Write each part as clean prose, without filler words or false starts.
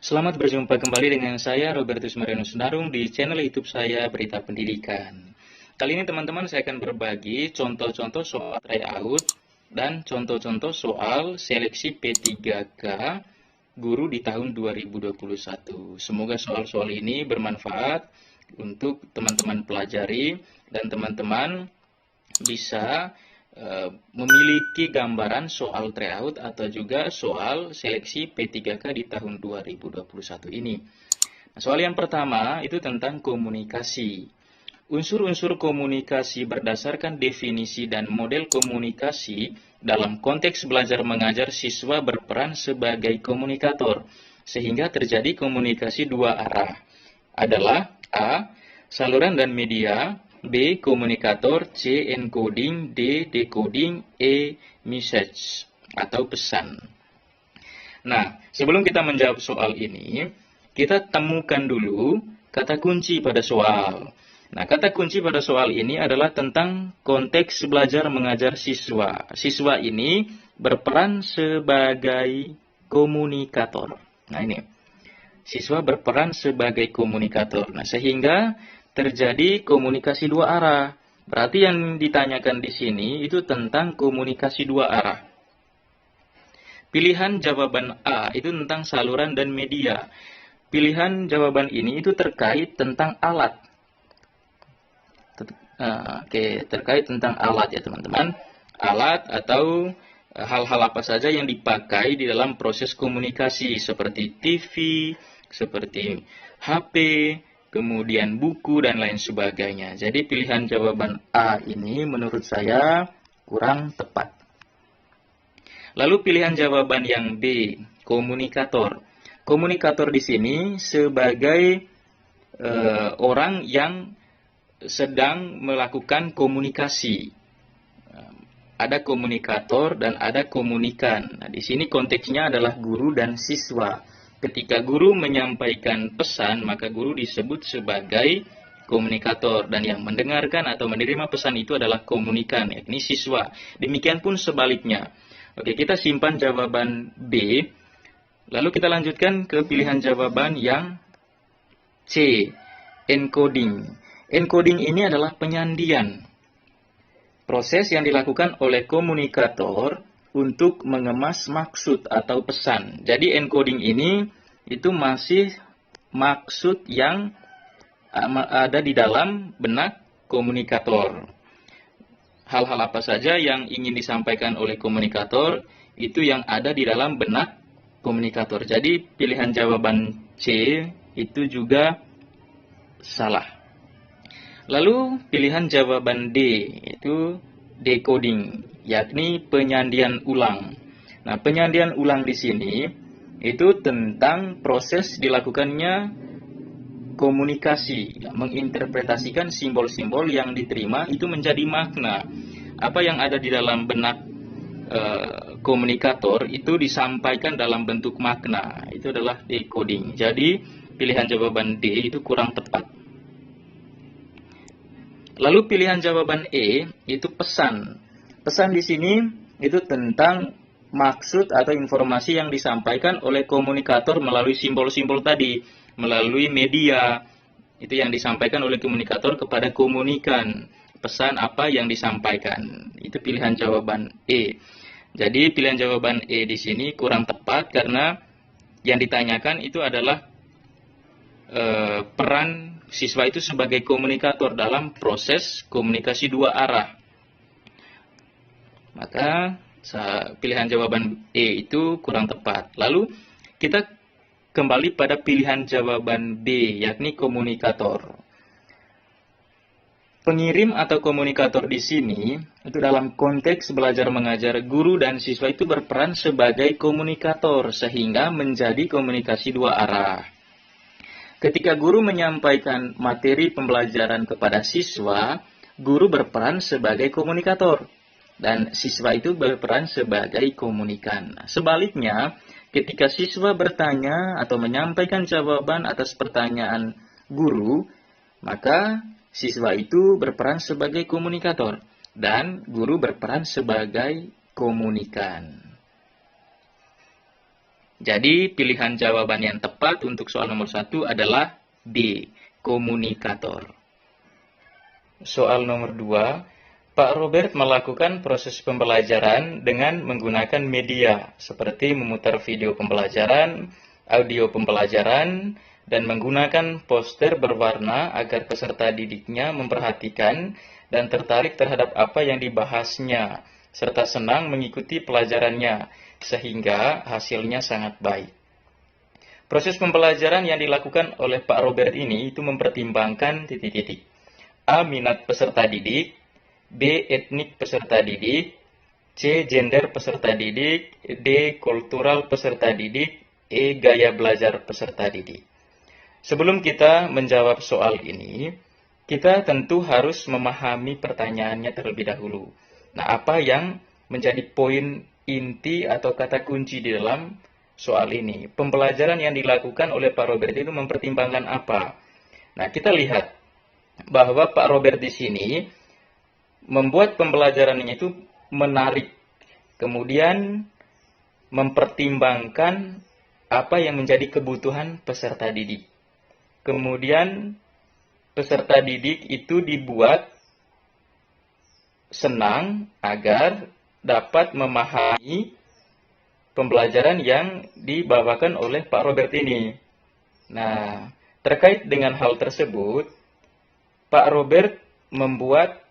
Selamat berjumpa kembali dengan saya Robertus Marianus Sunarung di channel YouTube saya Berita Pendidikan. Kali ini teman-teman saya akan berbagi contoh-contoh soal tryout dan contoh-contoh soal seleksi P3K guru di tahun 2021. Semoga soal-soal ini bermanfaat untuk teman-teman pelajari dan teman-teman bisa memiliki gambaran soal tryout atau juga soal seleksi P3K di tahun 2021 ini. Nah, soal yang pertama itu tentang komunikasi. Unsur-unsur komunikasi berdasarkan definisi dan model komunikasi dalam konteks belajar mengajar siswa berperan sebagai komunikator, sehingga terjadi komunikasi dua arah. Adalah A. Saluran dan media, B. Komunikator, C. Encoding, D. Decoding, E. Message atau pesan. Nah, sebelum kita menjawab soal ini, kita temukan dulu kata kunci pada soal. Nah, kata kunci pada soal ini adalah tentang konteks belajar mengajar siswa. Siswa ini berperan sebagai komunikator. Nah, ini. Siswa berperan sebagai komunikator. Nah, sehingga terjadi komunikasi dua arah. Berarti yang ditanyakan di sini itu tentang komunikasi dua arah. Pilihan jawaban A itu tentang saluran dan media. Pilihan jawaban ini itu terkait tentang alat. Terkait tentang alat ya teman-teman. Alat atau hal-hal apa saja yang dipakai di dalam proses komunikasi seperti TV, seperti HP, kemudian buku dan lain sebagainya. Jadi pilihan jawaban A ini menurut saya kurang tepat. Lalu pilihan jawaban yang B, komunikator. Komunikator di sini sebagai orang yang sedang melakukan komunikasi. Ada komunikator dan ada komunikan. Nah, di sini konteksnya adalah guru dan siswa. Ketika guru menyampaikan pesan, maka guru disebut sebagai komunikator. Dan yang mendengarkan atau menerima pesan itu adalah komunikan, yakni siswa. Demikian pun sebaliknya. Oke, kita simpan jawaban B. Lalu kita lanjutkan ke pilihan jawaban yang C, encoding. Encoding ini adalah penyandian. Proses yang dilakukan oleh komunikator untuk mengemas maksud atau pesan. Jadi encoding ini itu masih maksud yang ada di dalam benak komunikator. Hal-hal apa saja yang ingin disampaikan oleh komunikator itu yang ada di dalam benak komunikator. Jadi pilihan jawaban C itu juga salah. Lalu pilihan jawaban D itu decoding, yakni penyandian ulang. Nah, penyandian ulang di sini itu tentang proses dilakukannya komunikasi, menginterpretasikan simbol-simbol yang diterima itu menjadi makna. Apa yang ada di dalam benak komunikator itu disampaikan dalam bentuk makna. Itu adalah decoding. Jadi pilihan jawaban D itu kurang tepat. Lalu pilihan jawaban E itu pesan. Pesan di sini itu tentang maksud atau informasi yang disampaikan oleh komunikator melalui simbol-simbol tadi, melalui media. Itu yang disampaikan oleh komunikator kepada komunikan. Pesan apa yang disampaikan. Itu pilihan jawaban E. Jadi pilihan jawaban E di sini kurang tepat karena yang ditanyakan itu adalah peran siswa itu sebagai komunikator dalam proses komunikasi dua arah. Maka pilihan jawaban E itu kurang tepat. Lalu kita kembali pada pilihan jawaban B, yakni komunikator. Pengirim atau komunikator di sini itu dalam konteks belajar mengajar guru dan siswa itu berperan sebagai komunikator sehingga menjadi komunikasi dua arah. Ketika guru menyampaikan materi pembelajaran kepada siswa, guru berperan sebagai komunikator dan siswa itu berperan sebagai komunikan. Sebaliknya, ketika siswa bertanya atau menyampaikan jawaban atas pertanyaan guru, maka siswa itu berperan sebagai komunikator dan guru berperan sebagai komunikan. Jadi pilihan jawaban yang tepat untuk soal nomor 1 adalah B, komunikator. Soal nomor 2, Pak Robert melakukan proses pembelajaran dengan menggunakan media seperti memutar video pembelajaran, audio pembelajaran, dan menggunakan poster berwarna agar peserta didiknya memperhatikan dan tertarik terhadap apa yang dibahasnya, serta senang mengikuti pelajarannya, sehingga hasilnya sangat baik. Proses pembelajaran yang dilakukan oleh Pak Robert ini itu mempertimbangkan titik-titik. A. Minat peserta didik, B. Etnik peserta didik, C. Gender peserta didik, D. Kultural peserta didik, E. Gaya belajar peserta didik. Sebelum kita menjawab soal ini, kita tentu harus memahami pertanyaannya terlebih dahulu. Nah, apa yang menjadi poin inti atau kata kunci di dalam soal ini? Pembelajaran yang dilakukan oleh Pak Robert itu mempertimbangkan apa? Nah, kita lihat bahwa Pak Robert di sini membuat pembelajarannya itu menarik, kemudian mempertimbangkan apa yang menjadi kebutuhan peserta didik. Kemudian peserta didik itu dibuat senang agar dapat memahami pembelajaran yang dibawakan oleh Pak Robert ini. Nah, terkait dengan hal tersebut, Pak Robert membuat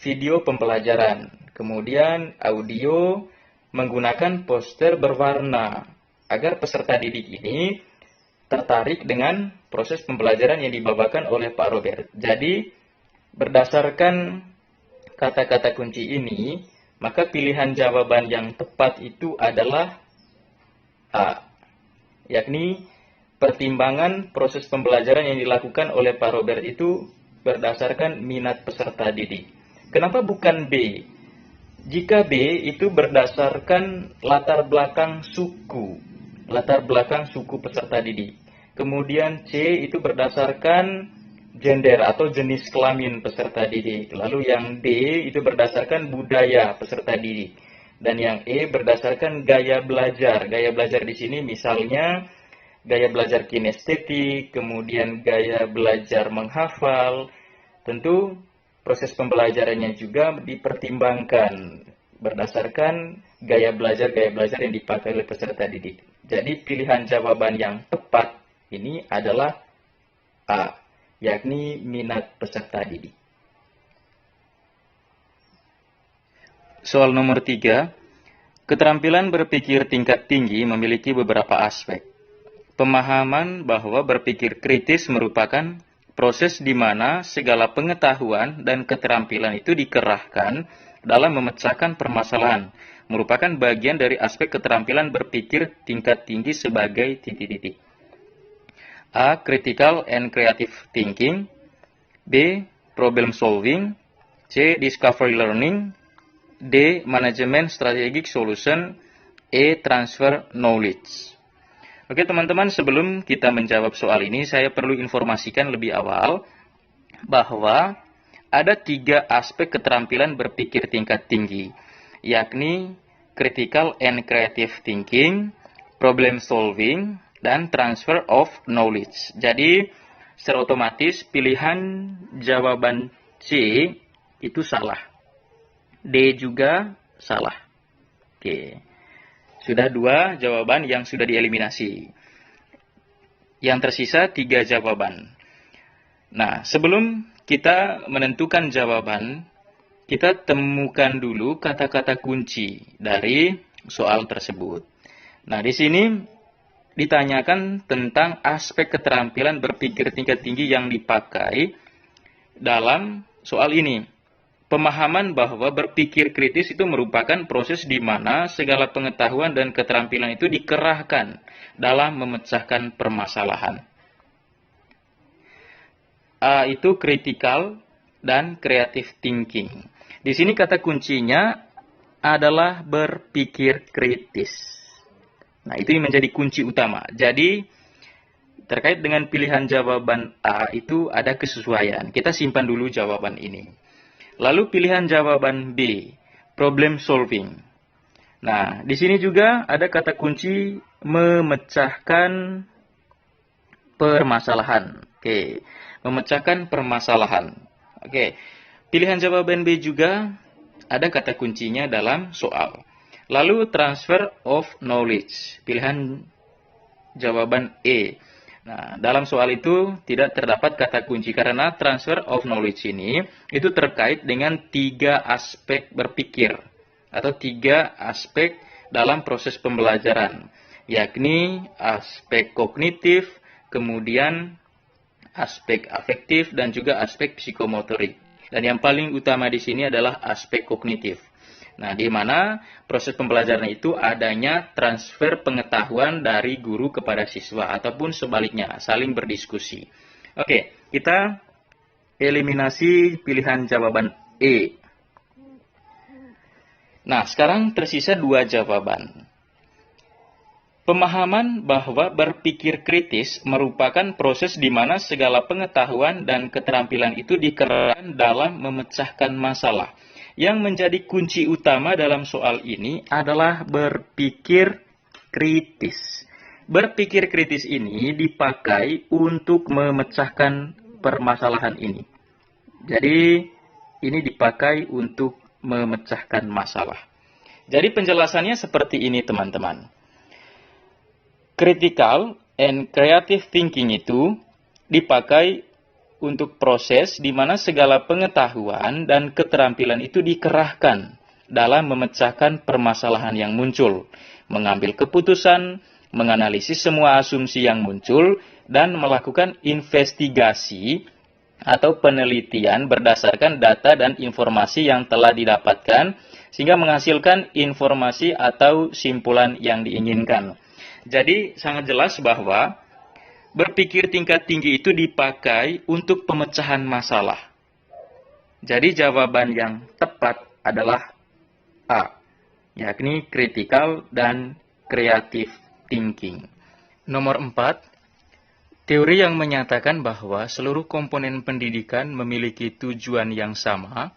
video pembelajaran, kemudian audio menggunakan poster berwarna, agar peserta didik ini tertarik dengan proses pembelajaran yang dibawakan oleh Pak Robert. Jadi, berdasarkan kata-kata kunci ini, maka pilihan jawaban yang tepat itu adalah A, yakni pertimbangan proses pembelajaran yang dilakukan oleh Pak Robert itu berdasarkan minat peserta didik. Kenapa bukan B? Jika B itu berdasarkan latar belakang suku peserta didik. Kemudian C itu berdasarkan gender atau jenis kelamin peserta didik. Lalu yang D itu berdasarkan budaya peserta didik. Dan yang E berdasarkan gaya belajar. Gaya belajar di sini misalnya gaya belajar kinestetik, kemudian gaya belajar menghafal. Tentu proses pembelajarannya juga dipertimbangkan berdasarkan gaya belajar yang dipakai oleh peserta didik. Jadi pilihan jawaban yang tepat ini adalah A, yakni minat peserta didik. Soal nomor 3, keterampilan berpikir tingkat tinggi memiliki beberapa aspek. Pemahaman bahwa berpikir kritis merupakan proses di mana segala pengetahuan dan keterampilan itu dikerahkan dalam memecahkan permasalahan, merupakan bagian dari aspek keterampilan berpikir tingkat tinggi sebagai titik-titik. A. Critical and creative thinking, B. Problem solving, C. Discovery learning, D. Management strategic solution, E. Transfer knowledge. Oke teman-teman, sebelum kita menjawab soal ini, saya perlu informasikan lebih awal bahwa ada 3 aspek keterampilan berpikir tingkat tinggi, yakni critical and creative thinking, problem solving, dan transfer of knowledge. Jadi, secara otomatis pilihan jawaban C itu salah. D juga salah. Oke. Sudah 2 jawaban yang sudah dieliminasi. Yang tersisa 3 jawaban. Nah, sebelum kita menentukan jawaban, kita temukan dulu kata-kata kunci dari soal tersebut. Nah, di sini ditanyakan tentang aspek keterampilan berpikir tingkat tinggi yang dipakai dalam soal ini. Pemahaman bahwa berpikir kritis itu merupakan proses di mana segala pengetahuan dan keterampilan itu dikerahkan dalam memecahkan permasalahan. A itu critical dan creative thinking. Di sini kata kuncinya adalah berpikir kritis. Nah, itu menjadi kunci utama. Jadi, terkait dengan pilihan jawaban A itu ada kesesuaian. Kita simpan dulu jawaban ini. Lalu pilihan jawaban B, problem solving. Nah, di sini juga ada kata kunci memecahkan permasalahan. Oke, memecahkan permasalahan. Oke, pilihan jawaban B juga ada kata kuncinya dalam soal. Lalu transfer of knowledge, pilihan jawaban E. Nah, dalam soal itu tidak terdapat kata kunci karena transfer of knowledge ini itu terkait dengan 3 aspek berpikir atau 3 aspek dalam proses pembelajaran, yakni aspek kognitif, kemudian aspek afektif, dan juga aspek psikomotorik. Dan yang paling utama di sini adalah aspek kognitif. Nah, di mana proses pembelajaran itu adanya transfer pengetahuan dari guru kepada siswa ataupun sebaliknya, saling berdiskusi. Oke, kita eliminasi pilihan jawaban E. Nah, sekarang tersisa 2 jawaban. Pemahaman bahwa berpikir kritis merupakan proses di mana segala pengetahuan dan keterampilan itu dikerahkan dalam memecahkan masalah. Yang menjadi kunci utama dalam soal ini adalah berpikir kritis. Berpikir kritis ini dipakai untuk memecahkan permasalahan ini. Jadi, ini dipakai untuk memecahkan masalah. Jadi penjelasannya seperti ini, teman-teman. Critical and creative thinking itu dipakai untuk proses di mana segala pengetahuan dan keterampilan itu dikerahkan dalam memecahkan permasalahan yang muncul, mengambil keputusan, menganalisis semua asumsi yang muncul, dan melakukan investigasi atau penelitian berdasarkan data dan informasi yang telah didapatkan, sehingga menghasilkan informasi atau simpulan yang diinginkan. Jadi sangat jelas bahwa berpikir tingkat tinggi itu dipakai untuk pemecahan masalah. Jadi jawaban yang tepat adalah A, yakni critical dan creative thinking. Nomor 4. Teori yang menyatakan bahwa seluruh komponen pendidikan memiliki tujuan yang sama,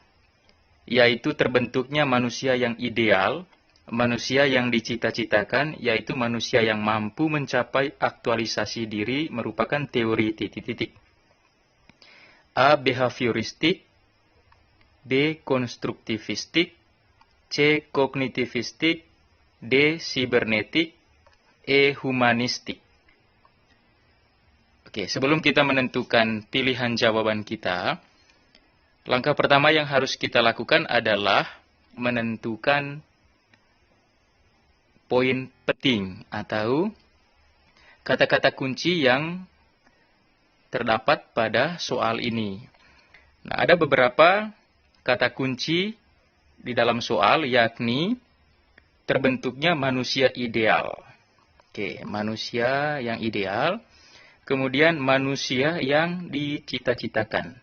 yaitu terbentuknya manusia yang ideal, manusia yang dicita-citakan, yaitu manusia yang mampu mencapai aktualisasi diri, merupakan teori titik-titik. A. Behavioristik, B. Konstruktivistik, C. Kognitivistik, D. Sibernetik, E. Humanistik. Oke, sebelum kita menentukan pilihan jawaban kita, langkah pertama yang harus kita lakukan adalah menentukan poin penting atau kata-kata kunci yang terdapat pada soal ini. Nah, ada beberapa kata kunci di dalam soal, yakni terbentuknya manusia ideal. Oke, manusia yang ideal. Kemudian manusia yang dicita-citakan.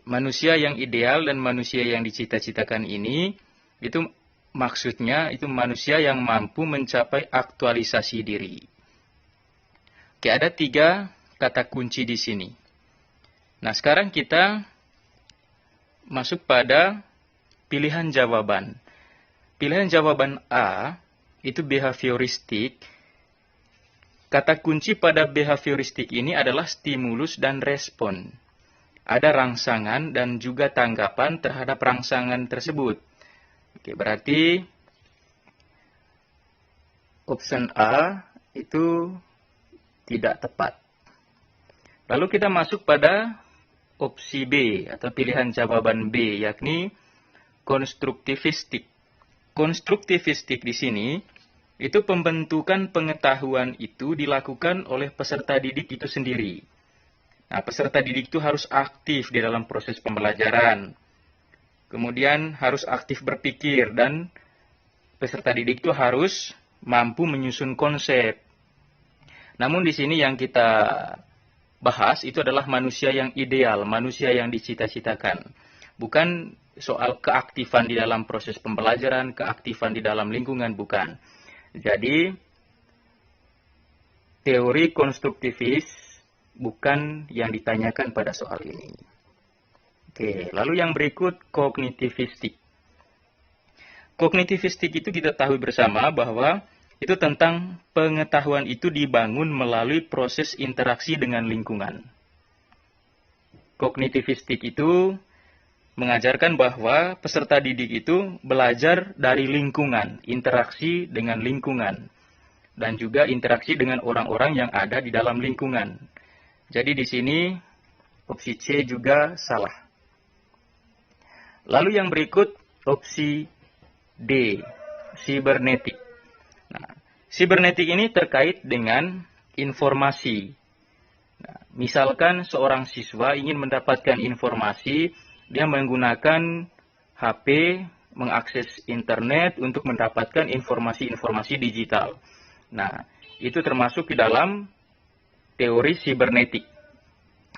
Manusia yang ideal dan manusia yang dicita-citakan ini, itu maksudnya itu manusia yang mampu mencapai aktualisasi diri. Oke, ada 3 kata kunci di sini. Nah, sekarang kita masuk pada pilihan jawaban. Pilihan jawaban A, itu behavioristik. Kata kunci pada behavioristik ini adalah stimulus dan respon. Ada rangsangan dan juga tanggapan terhadap rangsangan tersebut. Oke, berarti option A itu tidak tepat. Lalu kita masuk pada opsi B atau pilihan jawaban B, yakni konstruktivistik. Konstruktivistik di sini itu pembentukan pengetahuan itu dilakukan oleh peserta didik itu sendiri. Nah, peserta didik itu harus aktif di dalam proses pembelajaran. Kemudian harus aktif berpikir dan peserta didik itu harus mampu menyusun konsep. Namun di sini yang kita bahas itu adalah manusia yang ideal, manusia yang dicita-citakan. Bukan soal keaktifan di dalam proses pembelajaran, keaktifan di dalam lingkungan, bukan. Jadi, teori konstruktivis bukan yang ditanyakan pada soal ini. Oke, lalu yang berikut kognitivistik. Kognitivistik itu kita tahu bersama bahwa itu tentang pengetahuan itu dibangun melalui proses interaksi dengan lingkungan. Kognitivistik itu mengajarkan bahwa peserta didik itu belajar dari lingkungan, interaksi dengan lingkungan, dan juga interaksi dengan orang-orang yang ada di dalam lingkungan. Jadi di sini opsi C juga salah. Lalu yang berikut opsi D, sibernetik. Nah, sibernetik ini terkait dengan informasi. Nah, misalkan seorang siswa ingin mendapatkan informasi, dia menggunakan HP, mengakses internet untuk mendapatkan informasi-informasi digital. Nah, itu termasuk di dalam teori sibernetik.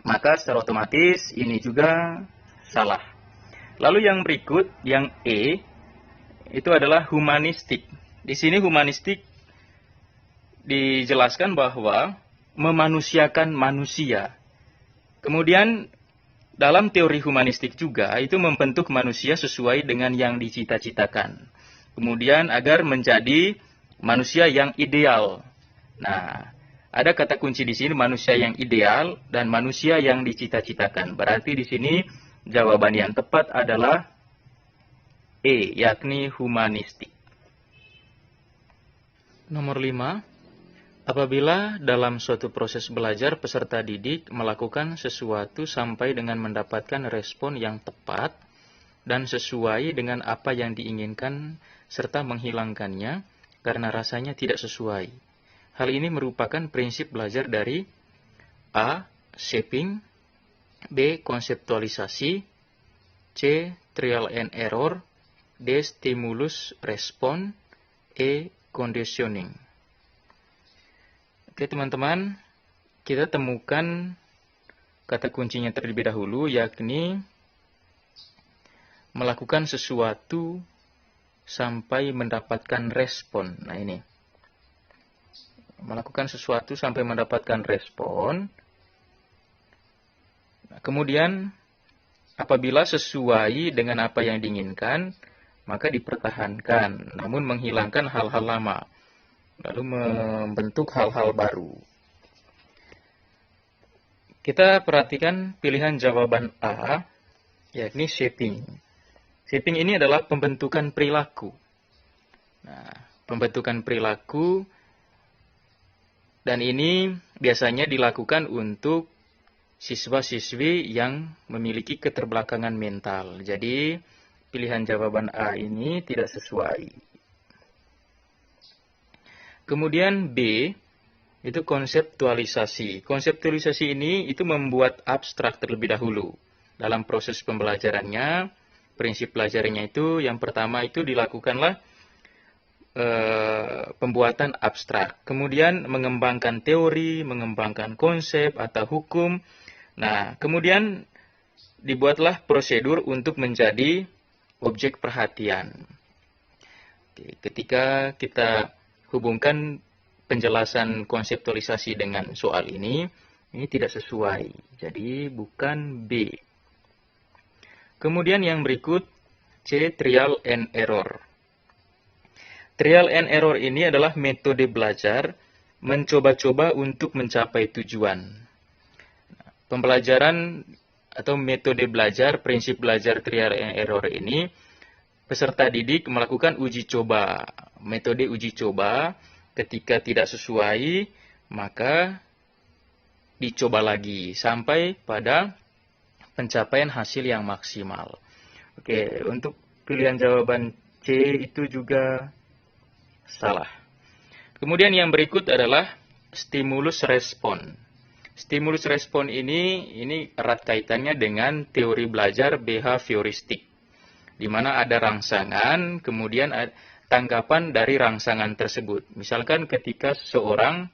Maka secara otomatis ini juga salah. Lalu yang berikut, yang E, itu adalah humanistik. Di sini humanistik dijelaskan bahwa memanusiakan manusia. Kemudian dalam teori humanistik juga itu membentuk manusia sesuai dengan yang dicita-citakan. Kemudian agar menjadi manusia yang ideal. Nah, ada kata kunci di sini manusia yang ideal dan manusia yang dicita-citakan. Berarti di sini jawaban yang tepat adalah E, yakni humanistik. Nomor 5. Apabila dalam suatu proses belajar peserta didik melakukan sesuatu sampai dengan mendapatkan respon yang tepat dan sesuai dengan apa yang diinginkan serta menghilangkannya karena rasanya tidak sesuai. Hal ini merupakan prinsip belajar dari A. Shaping, B. Konseptualisasi, C. Trial and error, D. Stimulus respon, E. Conditioning. Oke teman-teman, kita temukan kata kuncinya terlebih dahulu, yakni melakukan sesuatu sampai mendapatkan respon. Nah ini, melakukan sesuatu sampai mendapatkan respon. Nah, kemudian, apabila sesuai dengan apa yang diinginkan, maka dipertahankan, namun menghilangkan hal-hal lama. Lalu membentuk hal-hal baru. Kita perhatikan pilihan jawaban A, yakni shaping. Shaping ini adalah pembentukan perilaku. Nah, pembentukan perilaku, dan ini biasanya dilakukan untuk siswa-siswi yang memiliki keterbelakangan mental. Jadi, pilihan jawaban A ini tidak sesuai. Kemudian B, itu konseptualisasi. Konseptualisasi ini itu membuat abstrak terlebih dahulu. Dalam proses pembelajarannya, prinsip belajarnya itu yang pertama itu dilakukanlah pembuatan abstrak. Kemudian mengembangkan teori, mengembangkan konsep atau hukum. Nah, kemudian dibuatlah prosedur untuk menjadi objek perhatian. Oke, ketika kita hubungkan penjelasan konseptualisasi dengan soal ini tidak sesuai. Jadi bukan B. Kemudian yang berikut C, trial and error. Trial and error ini adalah metode belajar mencoba-coba untuk mencapai tujuan. Pembelajaran atau metode belajar, prinsip belajar trial and error ini, peserta didik melakukan uji coba. Metode uji coba, ketika tidak sesuai, maka dicoba lagi sampai pada pencapaian hasil yang maksimal. Oke, untuk pilihan jawaban C itu juga salah. Kemudian yang berikut adalah stimulus respon. Stimulus respon ini erat kaitannya dengan teori belajar behavioristik, di mana ada rangsangan, kemudian tanggapan dari rangsangan tersebut. Misalkan ketika seseorang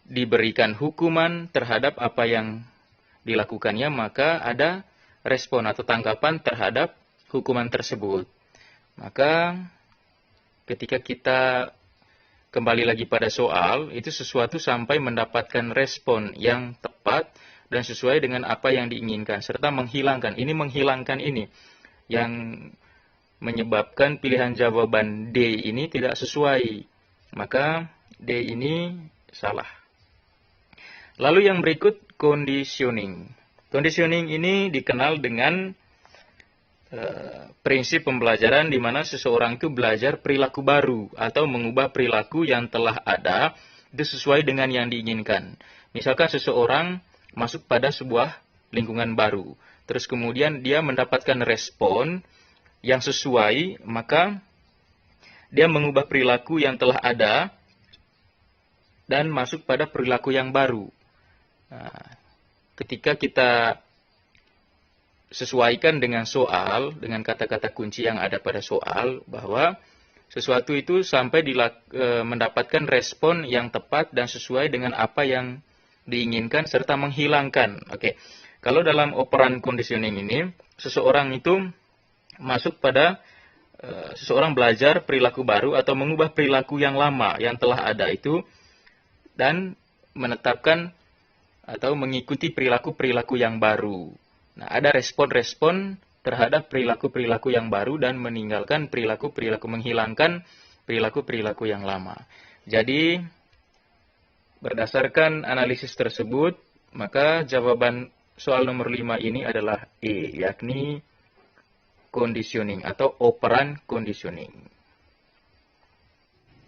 diberikan hukuman terhadap apa yang dilakukannya, maka ada respon atau tanggapan terhadap hukuman tersebut. Maka ketika kita kembali lagi pada soal, itu sesuatu sampai mendapatkan respon yang tepat dan sesuai dengan apa yang diinginkan, serta menghilangkan ini yang menyebabkan pilihan jawaban D ini tidak sesuai. Maka D ini salah. Lalu yang berikut conditioning. Conditioning ini dikenal dengan prinsip pembelajaran di mana seseorang itu belajar perilaku baru atau mengubah perilaku yang telah ada itu sesuai dengan yang diinginkan. Misalkan seseorang masuk pada sebuah lingkungan baru, terus kemudian dia mendapatkan respon yang sesuai, maka dia mengubah perilaku yang telah ada dan masuk pada perilaku yang baru. Nah, ketika kita sesuaikan dengan soal, dengan kata-kata kunci yang ada pada soal, bahwa sesuatu itu sampai mendapatkan respon yang tepat dan sesuai dengan apa yang diinginkan, serta menghilangkan. Oke. Kalau dalam operan conditioning ini, seseorang itu masuk pada, seseorang belajar perilaku baru atau mengubah perilaku yang lama, yang telah ada itu, dan menetapkan atau mengikuti perilaku-perilaku yang baru. Nah, ada respon-respon terhadap perilaku-perilaku yang baru dan meninggalkan menghilangkan perilaku-perilaku yang lama. Jadi, berdasarkan analisis tersebut, maka jawaban soal nomor 5 ini adalah E, yakni conditioning atau operan conditioning.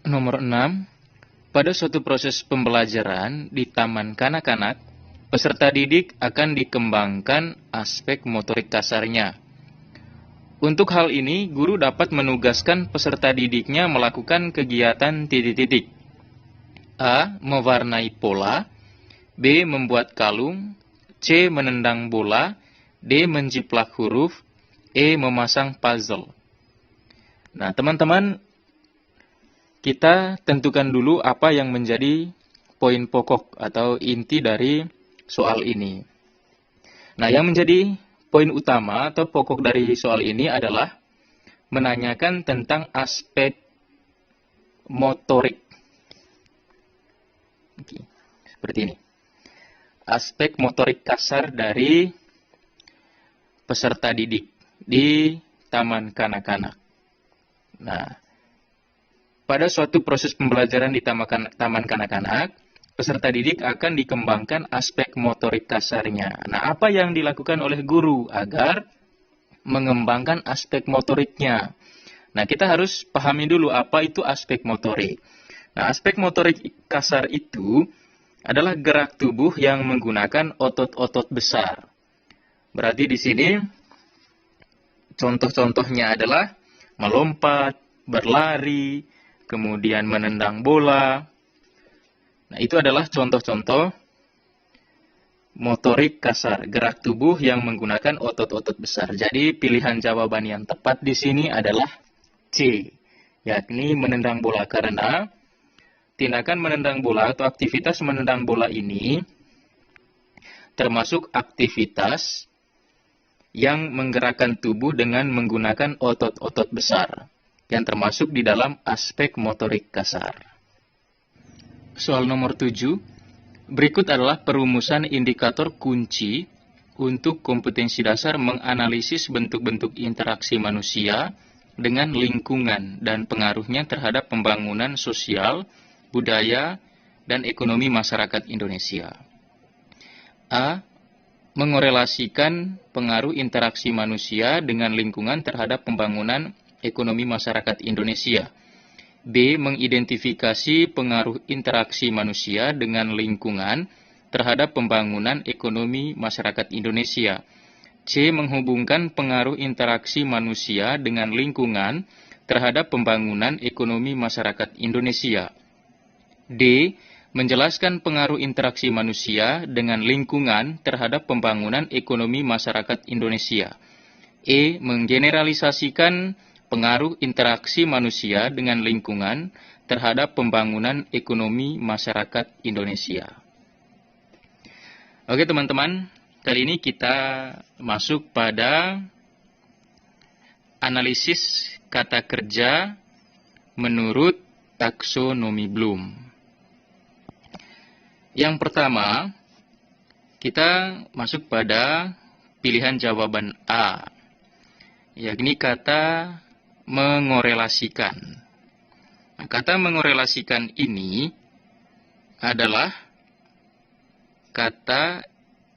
Nomor 6, pada suatu proses pembelajaran di taman kanak-kanak, peserta didik akan dikembangkan aspek motorik kasarnya. Untuk hal ini, guru dapat menugaskan peserta didiknya melakukan kegiatan titik-titik. A. Mewarnai pola. B. Membuat kalung. C. Menendang bola. D. Menjiplak huruf. E. Memasang puzzle. Nah, teman-teman, kita tentukan dulu apa yang menjadi poin pokok atau inti dari soal ini. Nah, yang menjadi poin utama atau pokok dari soal ini adalah menanyakan tentang aspek motorik. Oke, seperti ini. Aspek motorik kasar dari peserta didik di taman kanak-kanak. Nah, pada suatu proses pembelajaran di taman kanak-kanak, peserta didik akan dikembangkan aspek motorik kasarnya. Nah, apa yang dilakukan oleh guru agar mengembangkan aspek motoriknya? Nah, kita harus pahami dulu apa itu aspek motorik. Nah, aspek motorik kasar itu adalah gerak tubuh yang menggunakan otot-otot besar. Berarti di sini contoh-contohnya adalah melompat, berlari, kemudian menendang bola. Nah, itu adalah contoh-contoh motorik kasar, gerak tubuh yang menggunakan otot-otot besar. Jadi, pilihan jawaban yang tepat di sini adalah C, yakni menendang bola, karena tindakan menendang bola atau aktivitas menendang bola ini termasuk aktivitas yang menggerakkan tubuh dengan menggunakan otot-otot besar, yang termasuk di dalam aspek motorik kasar. Soal nomor 7, berikut adalah perumusan indikator kunci untuk kompetensi dasar menganalisis bentuk-bentuk interaksi manusia dengan lingkungan dan pengaruhnya terhadap pembangunan sosial, budaya, dan ekonomi masyarakat Indonesia. A. Mengorelasikan pengaruh interaksi manusia dengan lingkungan terhadap pembangunan ekonomi masyarakat Indonesia. B. Mengidentifikasi pengaruh interaksi manusia dengan lingkungan terhadap pembangunan ekonomi masyarakat Indonesia. C. Menghubungkan pengaruh interaksi manusia dengan lingkungan terhadap pembangunan ekonomi masyarakat Indonesia. D. Menjelaskan pengaruh interaksi manusia dengan lingkungan terhadap pembangunan ekonomi masyarakat Indonesia. E. Menggeneralisasikan pengaruh interaksi manusia dengan lingkungan terhadap pembangunan ekonomi masyarakat Indonesia. Oke teman-teman, kali ini kita masuk pada analisis kata kerja menurut taksonomi Bloom. Yang pertama, kita masuk pada pilihan jawaban A, yakni kata mengorelasikan. Nah, kata mengorelasikan ini adalah kata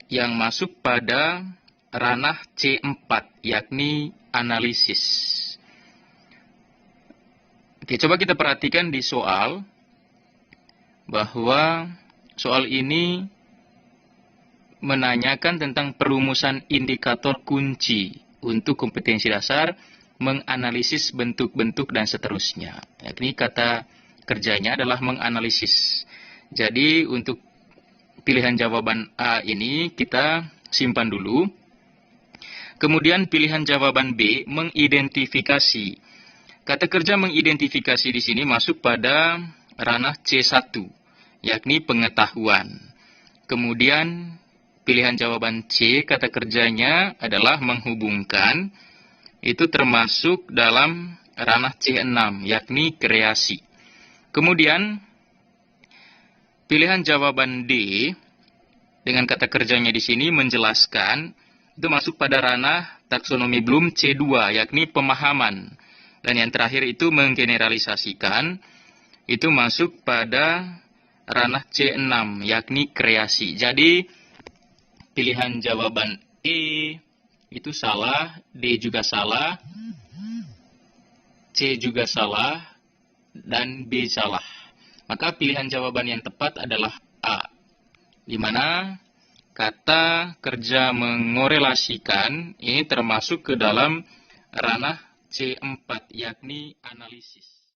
yang masuk pada ranah C4, yakni analisis. Oke, coba kita perhatikan di soal, bahwa soal ini menanyakan tentang perumusan indikator kunci untuk kompetensi dasar, menganalisis bentuk-bentuk dan seterusnya. Yakni kata kerjanya adalah menganalisis. Jadi untuk pilihan jawaban A ini kita simpan dulu. Kemudian pilihan jawaban B, mengidentifikasi. Kata kerja mengidentifikasi di sini masuk pada ranah C1, yakni pengetahuan. Kemudian pilihan jawaban C, kata kerjanya adalah menghubungkan. Itu termasuk dalam ranah C6, yakni kreasi. Kemudian pilihan jawaban D dengan kata kerjanya di sini menjelaskan, itu masuk pada ranah taksonomi Bloom C2, yakni pemahaman. Dan yang terakhir itu menggeneralisasikan, itu masuk pada ranah C6, yakni kreasi. Jadi pilihan jawaban E itu salah, D juga salah, C juga salah, dan B salah. Maka pilihan jawaban yang tepat adalah A, di mana kata kerja mengorelasikan ini termasuk ke dalam ranah C4, yakni analisis.